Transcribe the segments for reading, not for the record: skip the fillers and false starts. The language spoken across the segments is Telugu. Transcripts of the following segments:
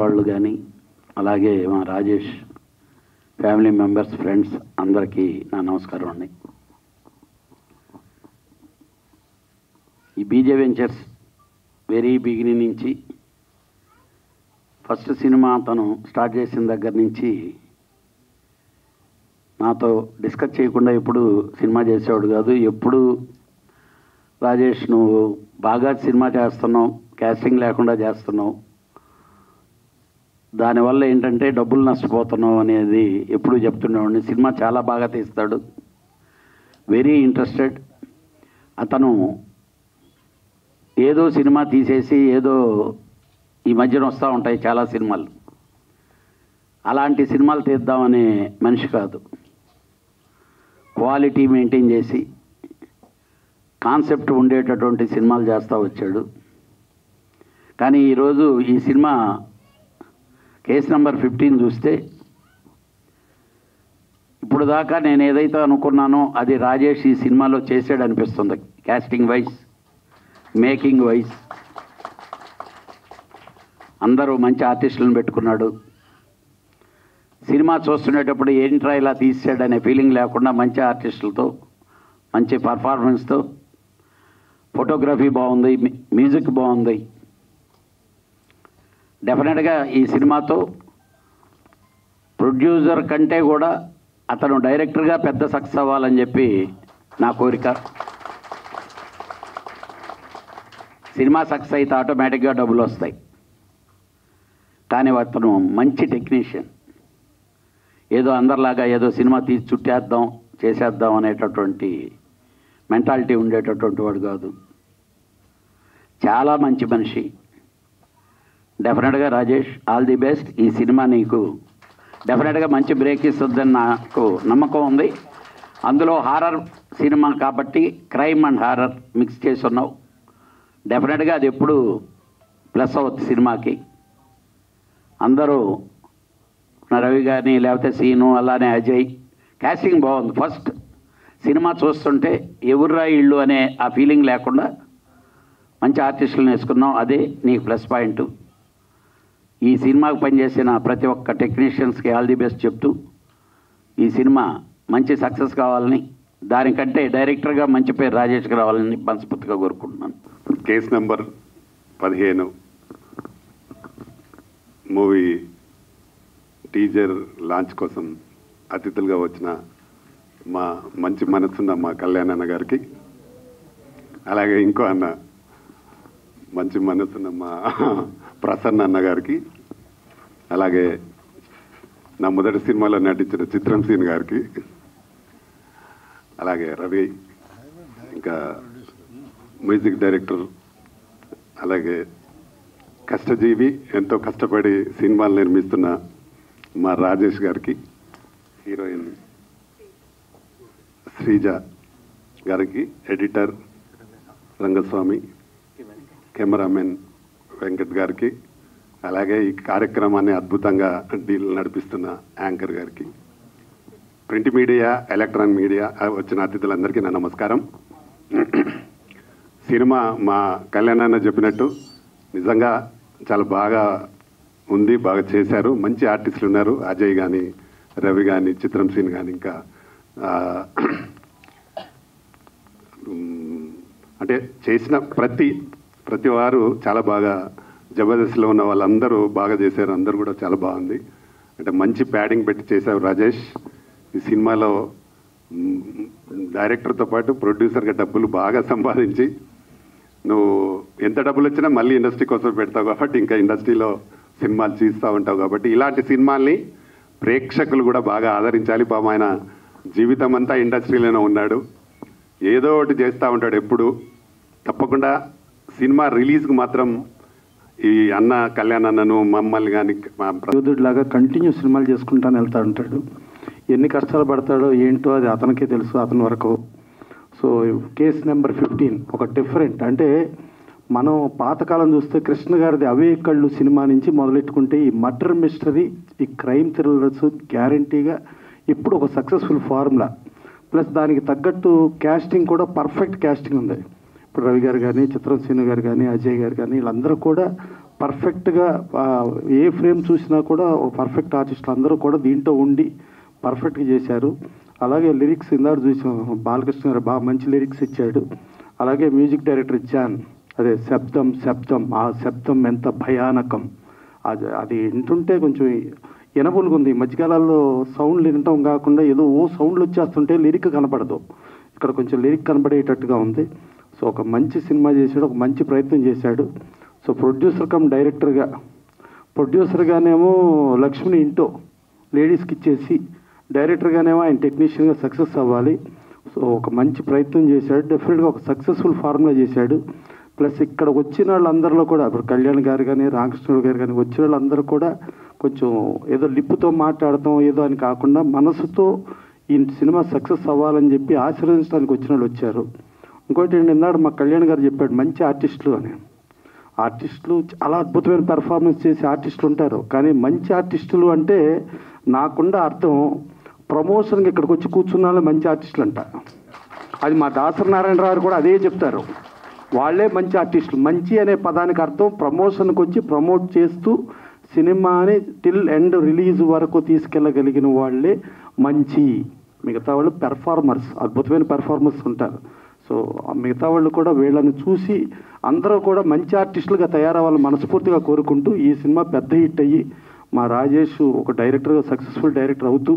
వాళ్ళు కానీ అలాగే మా రాజేష్ ఫ్యామిలీ మెంబర్స్ ఫ్రెండ్స్ అందరికీ నా నమస్కారం అండి. ఈ బీజే వెంచర్స్ వెరీ బిగినింగ్ నుంచి ఫస్ట్ సినిమా తను స్టార్ట్ చేసిన దగ్గర నుంచి నాతో డిస్కస్ చేయకుండా ఎప్పుడు సినిమా చేసేవాడు కాదు. ఎప్పుడు రాజేష్ నువ్వు బాగా సినిమా చేస్తున్నావు, క్యాస్టింగ్ లేకుండా చేస్తున్నావు, దానివల్ల ఏంటంటే డబ్బులు నష్టపోతున్నావు అనేది ఎప్పుడు చెప్తుండేవాడిని. సినిమా చాలా బాగా తీస్తాడు, వెరీ ఇంట్రెస్టెడ్. అతను ఏదో సినిమా తీసేసి ఏదో ఈ మధ్యన వస్తూ ఉంటాయి చాలా సినిమాలు, అలాంటి సినిమాలు తీద్దామనే మనిషి కాదు. క్వాలిటీ మెయింటైన్ చేసి కాన్సెప్ట్ ఉండేటటువంటి సినిమాలు చేస్తూ వచ్చాడు. కానీ ఈరోజు ఈ సినిమా కేస్ నెంబర్ 15 చూస్తే ఇప్పుడు దాకా నేను ఏదైతే అనుకున్నానో అది రాజేష్ ఈ సినిమాలో చేసాడు అనిపిస్తుంది. కాస్టింగ్ వైజ్, మేకింగ్ వైజ్ అందరూ మంచి ఆర్టిస్టులను పెట్టుకున్నాడు. సినిమా చూస్తునేటప్పుడు ఏంట్రా ఇలా తీసాడనే ఫీలింగ్ లేకుండా మంచి ఆర్టిస్టులతో, మంచి పర్ఫార్మెన్స్తో, ఫోటోగ్రఫీ బాగుంది, మ్యూజిక్ బాగుంది. డెఫినెట్గా ఈ సినిమాతో ప్రొడ్యూసర్ కంటే కూడా అతను డైరెక్టర్గా పెద్ద సక్సెస్ అవ్వాలని చెప్పి నా కోరిక. సినిమా సక్సెస్ అయితే ఆటోమేటిక్గా డబ్బులు వస్తాయి. కానీ అతను మంచి టెక్నీషియన్. ఏదో అందరిలాగా ఏదో సినిమా తీసి చుట్టేద్దాం చేసేద్దాం అనేటటువంటి మెంటాలిటీ ఉండేటటువంటి వాడు కాదు. చాలా మంచి మనిషి. డెఫినెట్గా రాజేష్ ఆల్ ది బెస్ట్. ఈ సినిమా నీకు డెఫినెట్గా మంచి బ్రేక్ ఇస్తుందని నాకు నమ్మకం ఉంది. అందులో హారర్ సినిమా కాబట్టి క్రైమ్ అండ్ హారర్ మిక్స్ చేసి ఉన్నావు. డెఫినెట్గా అది ఎప్పుడు ప్లస్ అవుతుంది సినిమాకి. అందరూ రవి కానీ లేకపోతే సీను అలానే అజయ్ కాస్టింగ్ బాగుంది. ఫస్ట్ సినిమా చూస్తుంటే ఎవర్రా ఇళ్ళు అనే ఆ ఫీలింగ్ లేకుండా మంచి ఆర్టిస్టులను వేసుకున్నాం. అదే నీకు ప్లస్ పాయింట్. ఈ సినిమాకు పనిచేసిన ప్రతి ఒక్క టెక్నీషియన్స్కి ఆల్ ది బెస్ట్ చెప్తూ ఈ సినిమా మంచి సక్సెస్ కావాలని, దానికంటే డైరెక్టర్గా మంచి పేరు రాజేష్కి రావాలని మనస్ఫూర్తిగా కోరుకుంటున్నాను. Case number 15 movie teaser launch కోసం అతిథులుగా వచ్చిన మా మంచి మనసున్న మా కళ్యాణ్ అన్న గారికి, అలాగే ఇంకో అన్న మంచి మనసున్న మా ప్రసన్న అన్న గారికి, అలాగే నా మొదటి సినిమాలో నటించిన చిత్రం సీన్ గారికి, అలాగే రవి, ఇంకా మ్యూజిక్ డైరెక్టర్, అలాగే కష్టజీవి ఎంతో కష్టపడి సినిమాలు నిర్మిస్తున్న మా రాజేష్ గారికి, హీరోయిన్ శ్రీజ గారికి, ఎడిటర్ రంగస్వామి, కెమెరామెన్ వెంకట్ గారికి, అలాగే ఈ కార్యక్రమాన్ని అద్భుతంగా డీల్ నడిపిస్తున్న యాంకర్ గారికి, ప్రింట్ మీడియా, ఎలక్ట్రానిక్ మీడియా వచ్చిన అతిథులందరికీ నా నమస్కారం. సినిమా మా కళ్యాణ్ అన్న చెప్పినట్టు నిజంగా చాలా బాగా ఉంది, బాగా చేశారు. మంచి ఆర్టిస్టులు ఉన్నారు. అజయ్ కానీ, రవి కానీ, చిత్రం సీన్ కానీ, ఇంకా అంటే చేసిన ప్రతి వారు చాలా బాగా, జబర్దస్త్లో ఉన్న వాళ్ళందరూ బాగా చేశారు. అందరూ కూడా చాలా బాగుంది. అంటే మంచి ప్యాడింగ్ పెట్టి చేశారు రాజేష్. ఈ సినిమాలో డైరెక్టర్తో పాటు ప్రొడ్యూసర్గా డబ్బులు బాగా సంపాదించి, నువ్వు ఎంత డబ్బులు వచ్చినా మళ్ళీ ఇండస్ట్రీ కోసం పెడతావు కాబట్టి, ఇంకా ఇండస్ట్రీలో సినిమాలు తీస్తూ ఉంటావు కాబట్టి, ఇలాంటి సినిమాల్ని ప్రేక్షకులు కూడా బాగా ఆదరించాలి. పాపం ఆయన జీవితం అంతా ఇండస్ట్రీలోనే ఉన్నాడు, ఏదో ఒకటి చేస్తూ ఉంటాడు ఎప్పుడు. తప్పకుండా సినిమా రిలీజ్కి మాత్రం ఈ అన్న కళ్యాణ్ అన్నను మమ్మల్ని కానీ యోధుడిలాగా కంటిన్యూ సినిమాలు చేసుకుంటాను వెళ్తూ ఉంటాడు. ఎన్ని కష్టాలు పడతాడో ఏంటో అది అతనికే తెలుసు, అతని వరకు. సో కేస్ నెంబర్ 15 ఒక డిఫరెంట్, అంటే మనం పాతకాలం చూస్తే కృష్ణ గారిది అవే కళ్ళు సినిమా నుంచి మొదలెట్టుకుంటే ఈ మర్డర్ మిస్టరీ, ఈ క్రైమ్ థ్రిల్లర్స్ గ్యారంటీగా ఇప్పుడు ఒక సక్సెస్ఫుల్ ఫార్ములా. ప్లస్ దానికి తగ్గట్టు క్యాస్టింగ్ కూడా పర్ఫెక్ట్ క్యాస్టింగ్ ఉంది. ఇప్పుడు రవి గారు కానీ, చిత్రం సీను గారు కానీ, అజయ్ గారు కానీ, వీళ్ళందరూ కూడా పర్ఫెక్ట్గా ఏ ఫ్రేమ్ చూసినా కూడా పర్ఫెక్ట్ ఆర్టిస్టులు అందరూ కూడా దీంట్లో ఉండి పర్ఫెక్ట్గా చేశారు. అలాగే లిరిక్స్ ఇందాక చూసాం, బాలకృష్ణ గారు బాగా మంచి లిరిక్స్ ఇచ్చాడు. అలాగే మ్యూజిక్ డైరెక్టర్ జాన్, అదే శబ్దం శబ్దం, ఆ శబ్దం ఎంత భయానకం, అది వింటుంటే కొంచెం ఎనబుల్గా ఉంది. ఈ మధ్యకాలాల్లో సౌండ్లు వినటం కాకుండా ఏదో సౌండ్లు వచ్చేస్తుంటే లిరిక్ కనపడదు, ఇక్కడ కొంచెం లిరిక్ కనపడేటట్టుగా ఉంది. సో ఒక మంచి సినిమా చేశాడు, ఒక మంచి ప్రయత్నం చేశాడు. సో ప్రొడ్యూసర్గానేమో లక్ష్మిని ఇంటో లేడీస్కి ఇచ్చేసి, డైరెక్టర్గానేమో ఆయన టెక్నీషియన్గా సక్సెస్ అవ్వాలి. సో ఒక మంచి ప్రయత్నం చేశాడు, డెఫినెట్గా ఒక సక్సెస్ఫుల్ ఫార్ములా చేశాడు. ప్లస్ ఇక్కడ వచ్చిన వాళ్ళందరిలో కూడా ఇప్పుడు కళ్యాణ్ గారు కానీ రామకృష్ణుడు గారు కానీ వచ్చిన వాళ్ళందరూ కూడా కొంచెం ఏదో లిప్పుతో మాట్లాడతాం ఏదో అని కాకుండా మనసుతో ఈ సినిమా సక్సెస్ అవ్వాలని చెప్పి ఆశీర్వదించడానికి వచ్చిన వాళ్ళు వచ్చారు. ఇంకోటి ఏంటన్నాడు మా కళ్యాణ్ గారు చెప్పాడు, మంచి ఆర్టిస్టులు అని. ఆర్టిస్టులు చాలా అద్భుతమైన పెర్ఫార్మెన్స్ చేసే ఆర్టిస్టులు ఉంటారు, కానీ మంచి ఆర్టిస్టులు అంటే నాకుండా అర్థం ప్రమోషన్కి ఇక్కడికి వచ్చి కూర్చున్న వాళ్ళు మంచి ఆర్టిస్టులు అంట. అది మా దాసరి నారాయణరావు కూడా అదే చెప్తారు, వాళ్ళే మంచి ఆర్టిస్టులు. మంచి అనే పదానికి అర్థం ప్రమోషన్కి వచ్చి ప్రమోట్ చేస్తూ సినిమాని టిల్ ఎండ్ రిలీజ్ వరకు తీసుకెళ్ళగలిగిన వాళ్ళే మంచి. మిగతా వాళ్ళు పెర్ఫార్మర్స్, అద్భుతమైన పెర్ఫార్మర్స్ ఉంటారు. సో మిగతా వాళ్ళు కూడా వీళ్ళని చూసి అందరూ కూడా మంచి ఆర్టిస్టులుగా తయారవ్వాలని మనస్ఫూర్తిగా కోరుకుంటూ ఈ సినిమా పెద్ద హిట్ అయ్యి మా రాజేష్ ఒక డైరెక్టర్గా సక్సెస్ఫుల్ డైరెక్టర్ అవుతూ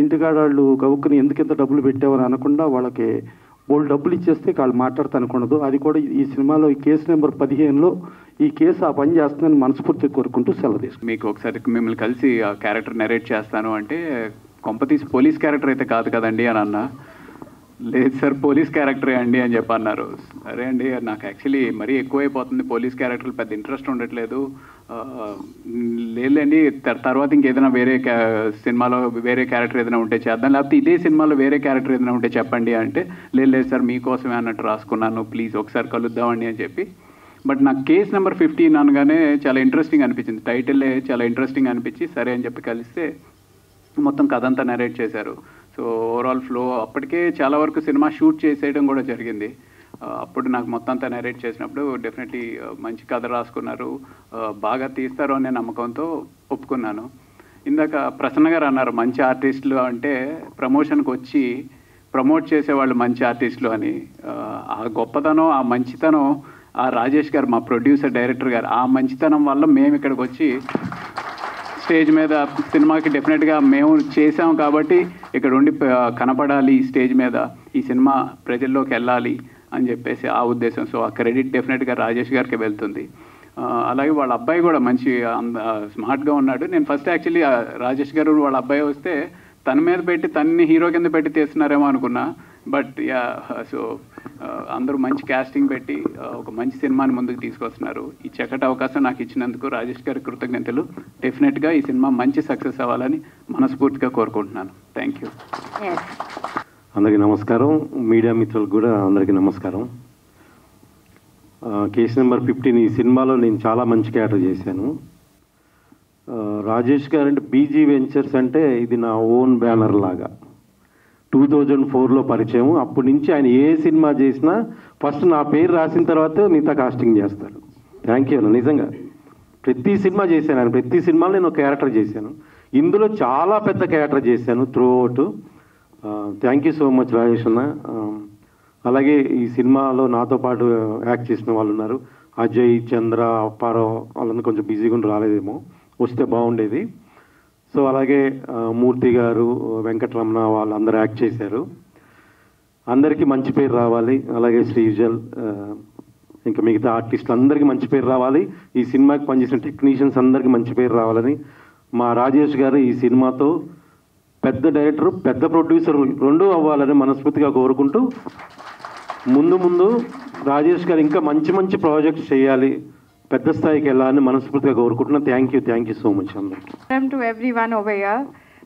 ఇంటికాడ వాళ్ళు గవుక్కుని ఎందుకింత డబ్బులు పెట్టామని అనకుండా వాళ్ళకి బోల్డ్ డబ్బులు ఇచ్చేస్తే వాళ్ళు మాట్లాడుతూ అనుకున్నదు. అది కూడా ఈ సినిమాలో ఈ కేసు నెంబర్ 15లో ఈ కేసు ఆ పని చేస్తుందని మనస్ఫూర్తిగా కోరుకుంటూ సెలవు తీసుకుంటాను. మీకు ఒకసారి మిమ్మల్ని కలిసి ఆ క్యారెక్టర్ నెరేట్ చేస్తాను అంటే, కొంపతీసి పోలీస్ క్యారెక్టర్ అయితే కాదు కదండి అని అన్నా. లేదు సార్ పోలీస్ క్యారెక్టరే అండి అని చెప్పి అన్నారు. సరే అండి, నాకు యాక్చువల్లీ మరీ ఎక్కువైపోతుంది, పోలీస్ క్యారెక్టర్లు పెద్ద ఇంట్రెస్ట్ ఉండట్లేదు, లేదండి తర్వాత ఇంకేదైనా వేరే సినిమాలో వేరే క్యారెక్టర్ ఏదైనా ఉంటే చేద్దాం, లేకపోతే ఇదే సినిమాలో వేరే క్యారెక్టర్ ఏదైనా ఉంటే చెప్పండి అంటే, లేదు సార్ మీకోసమే అన్నట్టు రాసుకున్నాను, ప్లీజ్ ఒకసారి కలుద్దామండి అని చెప్పి. బట్ నాకు కేస్ నెంబర్ 15 అనగానే చాలా ఇంట్రెస్టింగ్ అనిపించింది, టైటిల్లే చాలా ఇంట్రెస్టింగ్ అనిపించి సరే అని చెప్పి కలిస్తే మొత్తం కథ అంతా నరేట్ చేశారు. సో ఓవరాల్ ఫ్లో అప్పటికే చాలా వరకు సినిమా షూట్ చేసేయడం కూడా జరిగింది. అప్పుడు నాకు మొత్తం అంతా నరేట్ చేసినప్పుడు డెఫినెట్లీ మంచి కథ రాసుకున్నారు, బాగా తీస్తారు అనే నమ్మకంతో ఒప్పుకున్నాను. ఇందాక ప్రసన్న గారు అన్నారు మంచి ఆర్టిస్టులు అంటే ప్రమోషన్కి వచ్చి ప్రమోట్ చేసేవాళ్ళు మంచి ఆర్టిస్టులు అని. ఆ గొప్పతనం, ఆ మంచితనం ఆ రాజేష్ గారు, మా ప్రొడ్యూసర్ డైరెక్టర్ గారు, ఆ మంచితనం వల్ల మేము ఇక్కడికి వచ్చి స్టేజ్ మీద సినిమాకి డెఫినెట్గా మేము చేసాం కాబట్టి ఇక్కడ ఉండి కనపడాలి స్టేజ్ మీద, ఈ సినిమా ప్రజల్లోకి వెళ్ళాలి అని చెప్పేసి ఆ ఉద్దేశం. సో ఆ క్రెడిట్ డెఫినెట్గా రాజేష్ గారికి వెళ్తుంది. అలాగే వాళ్ళ అబ్బాయి కూడా మంచి స్మార్ట్గా ఉన్నాడు. నేను ఫస్ట్ యాక్చువల్లీ రాజేష్ గారు వాళ్ళ అబ్బాయి వస్తే తన మీద పెట్టి తన్ని హీరో కింద పెట్టి తీస్తున్నారేమో అనుకున్నా. బట్ యా, సో అందరూ మంచి క్యాస్టింగ్ పెట్టి ఒక మంచి సినిమాని ముందుకు తీసుకొస్తున్నారు. ఈ చక్కటి అవకాశం నాకు ఇచ్చినందుకు రాజేష్ గారి కృతజ్ఞతలు. డెఫినెట్గా ఈ సినిమా మంచి సక్సెస్ అవ్వాలని మనస్ఫూర్తిగా కోరుకుంటున్నాను. Thank you. అందరికీ నమస్కారం, మీడియా మిత్రులకు కూడా అందరికీ నమస్కారం. కేసు నెంబర్ 15 ఈ సినిమాలో నేను చాలా మంచి క్యారెక్టర్ చేశాను. రాజేష్ గారు అంటే బీజీ వెంచర్స్ అంటే ఇది నా ఓన్ బ్యానర్ లాగా. 2004లో పరిచయం. అప్పటి నుంచి ఆయన ఏ సినిమా చేసినా ఫస్ట్ నా పేరు రాసిన తర్వాత మిగతా కాస్టింగ్ చేస్తారు. Thank you. నిజంగా ప్రతి సినిమా చేశాను ఆయన, ప్రతి సినిమాలో నేను ఒక క్యారెక్టర్ చేశాను. ఇందులో చాలా పెద్ద క్యారెక్టర్ చేశాను through out. Thank you so much Rajesh అన్న. అలాగే ఈ సినిమాలో నాతో పాటు యాక్ట్ చేసిన వాళ్ళు ఉన్నారు, అజయ్, చంద్ర, అప్పారావు, వాళ్ళందరూ కొంచెం బిజీగా రాలేదేమో, వస్తే బాగుండేది. సో అలాగే మూర్తి గారు, వెంకటరమణ వాళ్ళందరూ యాక్ట్ చేశారు. అందరికీ మంచి పేరు రావాలి. అలాగే శ్రీజల్, ఇంకా మిగతా ఆర్టిస్టులు అందరికీ మంచి పేరు రావాలి. ఈ సినిమాకి పనిచేసిన టెక్నీషియన్స్ అందరికీ మంచి పేరు రావాలని మా రాజేష్ గారు ఈ సినిమాతో పెద్ద డైరెక్టర్, పెద్ద ప్రొడ్యూసర్ రెండూ అవ్వాలని మనస్ఫూర్తిగా కోరుకుంటూ ముందు రాజేష్ గారు ఇంకా మంచి మంచి ప్రాజెక్ట్స్ చేయాలి, పెద్ద స్థాయికి వెళ్ళాలని మనస్ఫూర్తిగా కోరుకుంటున్నాను. థ్యాంక్ యూ సో మచ్ అందరికీ. Welcome to everyone over here.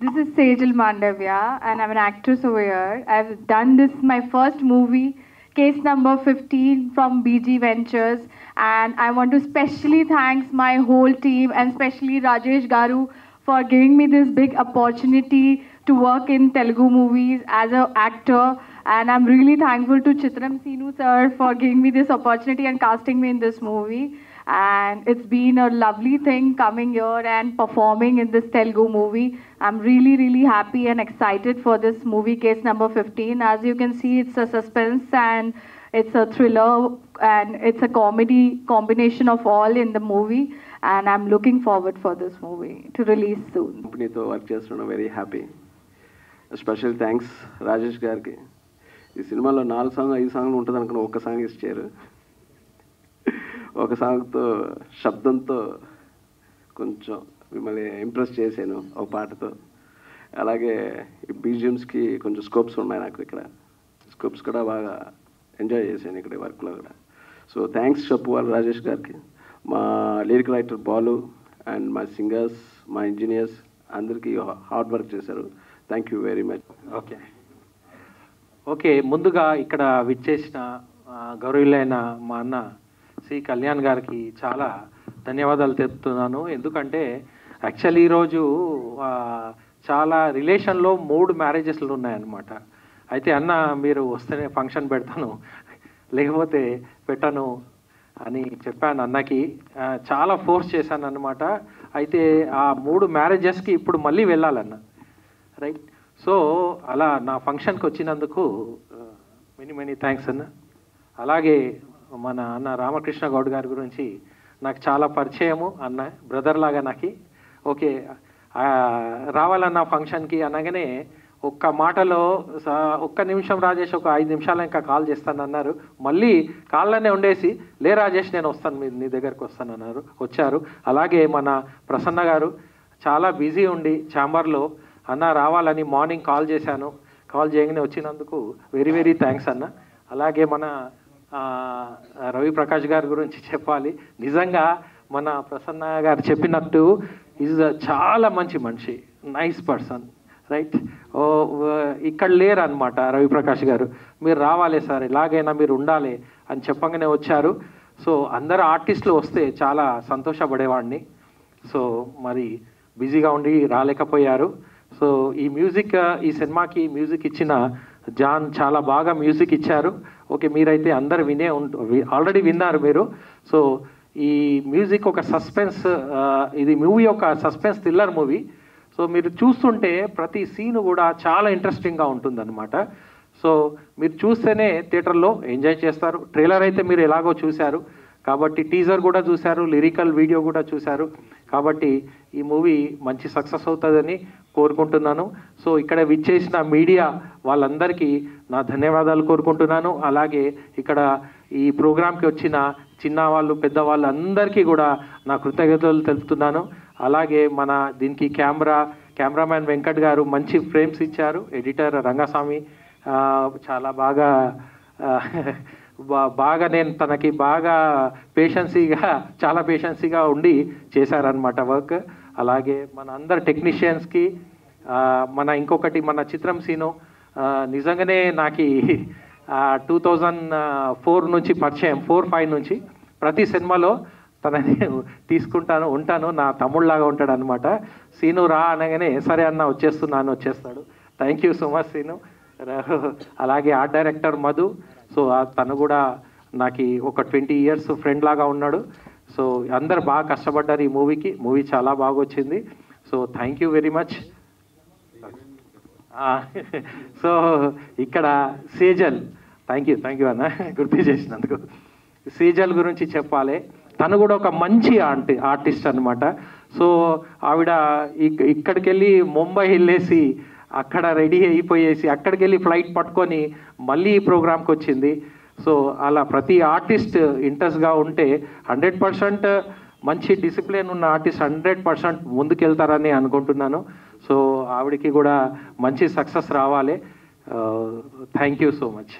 This is Sejal Mandavya and I'm an actress over here. I've done this my first movie, case number 15 from BG Ventures, and I want to specially thank my whole team and especially Rajesh Garu for giving me this big opportunity to work in Telugu movies as an actor. And I'm really thankful to Chitram Seenu sir for giving me this opportunity and casting me in this movie. And it's been a lovely thing coming here and performing in this Telugu movie. I'm really, really happy and excited for this movie, Case Number 15. As you can see, it's a suspense and it's a thriller and it's a comedy combination of all in the movie. And I'm looking forward for this movie to release soon. కంపెనీతో వర్క్ చేస్తున్నాను, very happy. Special thanks Rajesh గారికి. ఈ సినిమాలో 4 సాంగ్ 5 సాంగ్లు ఉంటుంది అనుకున్న ఒక్క సాంగ్ ఇచ్చారు. ఒక సాంగ్తో శబ్దంతో కొంచెం మిమ్మల్ని ఇంప్రెస్ చేశాను ఒక పాటతో. అలాగే ఈ బీజిఎమ్స్కి కొంచెం స్కోప్స్ ఉన్నాయి నాకు ఇక్కడ. స్కోప్స్ కూడా బాగా ఎంజాయ్ చేశాను ఇక్కడ వర్క్లో కూడా. సో థ్యాంక్స్ చెప్పుకోవాలి రాజేష్ గారికి, మా లిరిక్ రైటర్ బాలు అండ్ మా సింగర్స్, మా ఇంజనీర్స్ అందరికీ హార్డ్ వర్క్ చేశారు. Thank you very much. Okay, ముందుగా ఇక్కడ విచ్చేసిన గౌరవులైన మా అన్న శ్రీ కళ్యాణ్ గారికి చాలా ధన్యవాదాలు తెలుపుతున్నాను. ఎందుకంటే యాక్చువల్లీ ఈరోజు చాలా రిలేషన్లో 3 మ్యారేజెస్లు ఉన్నాయన్నమాట. అయితే అన్న మీరు వస్తేనే ఫంక్షన్ పెడతాను, లేకపోతే పెట్టను అని చెప్పాను అన్నకి. చాలా ఫోర్స్ చేశాను అన్నమాట. అయితే ఆ 3 మ్యారేజెస్కి ఇప్పుడు మళ్ళీ వెళ్ళాలన్న, రైట్? సో అలా నా ఫంక్షన్కి వచ్చినందుకు మెనీ థ్యాంక్స్ అన్న. అలాగే మన అన్న రామకృష్ణ గౌడ్ గారి గురించి నాకు చాలా పరిచయము, అన్న బ్రదర్ లాగా నాకు. ఓకే, రావాలన్న ఫంక్షన్కి అనగానే ఒక్క మాటలో ఒక్క నిమిషం రాజేష్, ఒక 5 నిమిషాలు ఇంకా కాల్ చేస్తాను అన్నారు. మళ్ళీ కాళ్ళనే ఉండేసి లే రాజేష్ నేను వస్తాను, మీరు నీ దగ్గరికి వస్తాను అన్నారు, వచ్చారు. అలాగే మన ప్రసన్న గారు చాలా బిజీ ఉండి ఛాంబర్లో అన్న రావాలని మార్నింగ్ కాల్ చేశాను. కాల్ చేయగానే వచ్చినందుకు వెరీ థ్యాంక్స్ అన్న. అలాగే మన రవి ప్రకాష్ గారి గురించి చెప్పాలి. నిజంగా మన ప్రసన్న గారు చెప్పినట్టు ఈజ్ చాలా మంచి మనిషి, నైస్ పర్సన్, రైట్? ఇక్కడ లేరు అనమాట రవి ప్రకాష్ గారు. మీరు రావాలి సార్, ఎలాగైనా మీరు ఉండాలి అని చెప్పగానే వచ్చారు. సో అందరు ఆర్టిస్టులు వస్తే చాలా సంతోషపడేవాడిని. సో మరి బిజీగా ఉండి రాలేకపోయారు. సో ఈ మ్యూజిక్, ఈ సినిమాకి మ్యూజిక్ ఇచ్చిన జాన్ చాలా బాగా మ్యూజిక్ ఇచ్చారు. ఓకే, మీరైతే అందరు ఆల్రెడీ విన్నారు మీరు. సో ఈ మ్యూజిక్ ఒక సస్పెన్స్, ఇది మూవీ ఒక సస్పెన్స్ థ్రిల్లర్ మూవీ. సో మీరు చూస్తుంటే ప్రతి సీన్ కూడా చాలా ఇంట్రెస్టింగ్గా ఉంటుందన్నమాట. సో మీరు చూస్తేనే థియేటర్లో ఎంజాయ్ చేస్తారు. ట్రైలర్ అయితే మీరు ఎలాగో చూశారు కాబట్టి, టీజర్ కూడా చూశారు, లిరికల్ వీడియో కూడా చూశారు కాబట్టి ఈ మూవీ మంచి సక్సెస్ అవుతుందని కోరుకుంటున్నాను. సో ఇక్కడ విచ్చేసిన మీడియా వాళ్ళందరికీ నా ధన్యవాదాలు కోరుకుంటున్నాను. అలాగే ఇక్కడ ఈ ప్రోగ్రాంకి వచ్చిన చిన్నవాళ్ళు పెద్దవాళ్ళు అందరికీ కూడా నా కృతజ్ఞతలు తెలుపుతున్నాను. అలాగే మన దీనికి కెమెరామ్యాన్ వెంకట్ గారు మంచి ఫ్రేమ్స్ ఇచ్చారు. ఎడిటర్ రంగస్వామి చాలా బాగా నేను తనకి బాగా చాలా పేషెన్సీగా ఉండి చేశారనమాట వర్క్. అలాగే మన అందరు టెక్నీషియన్స్కి, ఇంకొకటి మన చిత్రం సీను నిజంగానే నాకు 2004 నుంచి పరిచయం, 4-5 నుంచి ప్రతి సినిమాలో తనని ఉంటాను. నా తమ్ముళ్ళలాగా ఉంటాడు అనమాట. సీను రా అనగానే సరే అన్న వచ్చేస్తాడు. Thank you so much Seenu. అలాగే ఆర్ట్ డైరెక్టర్ మధు, సో తను కూడా నాకు ఒక 20 ఇయర్స్ ఫ్రెండ్ లాగా ఉన్నాడు. సో అందరు బాగా కష్టపడ్డారు ఈ మూవీకి. మూవీ చాలా బాగా వచ్చింది. So thank you very much. So ఇక్కడ సేజల్, థ్యాంక్ యూ అన్న గుర్తు చేసినందుకు. సేజల్ గురించి చెప్పాలి. తను కూడా ఒక మంచి ఆర్టిస్ట్ అనమాట. సో ఆవిడ ఇక్కడికి వెళ్ళి ముంబై వెళ్ళేసి అక్కడ రెడీ అయిపోయేసి అక్కడికి వెళ్ళి ఫ్లైట్ పట్టుకొని మళ్ళీ ఈ ప్రోగ్రామ్కి వచ్చింది. సో అలా ప్రతి ఆర్టిస్ట్ ఇంట్రెస్ట్గా ఉంటే 100% మంచి డిసిప్లిన్ ఉన్న ఆర్టిస్ట్ 100% ముందుకెళ్తారని అనుకుంటున్నాను. సో ఆవిడకి కూడా మంచి సక్సెస్ రావాలి. Thank you so much.